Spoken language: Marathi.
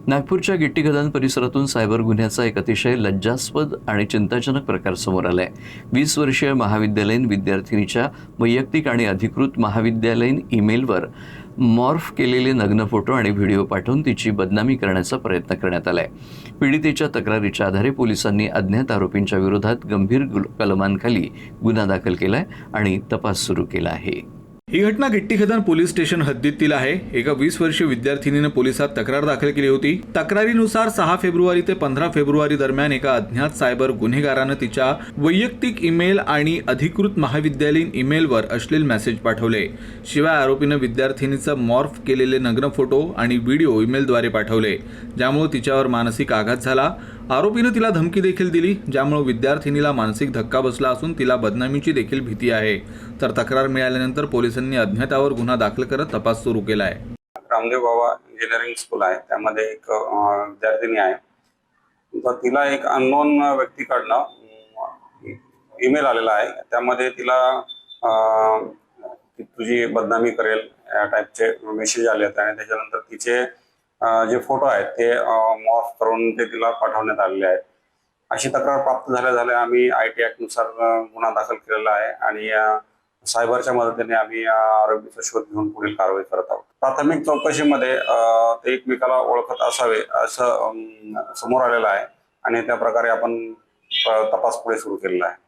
नागपूरच्या गिट्टीखदान परिसरातून सायबर गुन्ह्याचा एक अतिशय लज्जास्पद आणि चिंताजनक प्रकार समोर आलाय। 20 वर्षीय महाविद्यालयीन विद्यार्थिनीच्या वैयक्तिक आणि अधिकृत महाविद्यालयीन ईमेलवर मॉर्फ केलेले नग्न फोटो आणि व्हिडिओ पाठवून तिची बदनामी करण्याचा प्रयत्न करण्यात आलाय। पीडितेच्या तक्रारीच्या आधारे पोलिसांनी अज्ञात आरोपींच्या विरोधात गंभीर कलमांखाली गुन्हा दाखल केलाय आणि तपास सुरू केला आहे। ही घटना गिट्टीखदान पोलीस स्टेशन हद्दीतील आहे। एका 20 वर्षीय विद्यार्थिनीने पोलिसात तक्रार दाखल केली होती। तक्रारीनुसार 6 फेब्रुवारी ते 15 फेब्रुवारी दरम्यान एका अज्ञात सायबर गुन्हेगारानं तिच्या वैयक्तिक ईमेल आणि अधिकृत महाविद्यालयीन ईमेलवर अश्लील मेसेज पाठवले। शिवाय आरोपीनं विद्यार्थिनीचा मॉर्फ केलेले नग्न फोटो आणि व्हिडिओ ईमेलद्वारे पाठवले, ज्यामुळे तिच्यावर मानसिक आघात झाला। आरोपीनं तिला धमकी देखील दिली, ज्यामुळे विद्यार्थिनीला मानसिक धक्का बसला असून तिला बदनामीची देखील भीती आहे। तर तक्रार मिळाल्यानंतर पोलिसांनी अज्ञातावर गुन्हा दाखल करत तपास सुरू केला आहे। रामदेव बाबा इंजिनिअरिंग स्कूल आहे, त्यामध्ये एक विद्यार्थिनी आहे। तर तिला एक अननोन व्यक्तीकडनं ईमेल आलेला आहे, त्यामध्ये तिला तुझी बदनामी करेल या टाईपचे मेसेज आले आहेत आणि त्याच्यानंतर तिचे जे फोटो आहेत ते मॉर्फ करून ते तिला पाठवण्यात आलेले आहेत। अशी तक्रार प्राप्त झाल्या आम्ही IT ऍक्ट नुसार गुन्हा दाखल केलेला आहे आणि सायबरच्या मदतीने आम्ही आरोपीचा शोध घेऊन पुढील कारवाई करत आहोत। प्राथमिक चौकशीमध्ये ते एकमेकाला ओळखत असावे असं समोर आलेलं आहे आणि त्या प्रकारे आपण तपास पुढे सुरू केलेला आहे।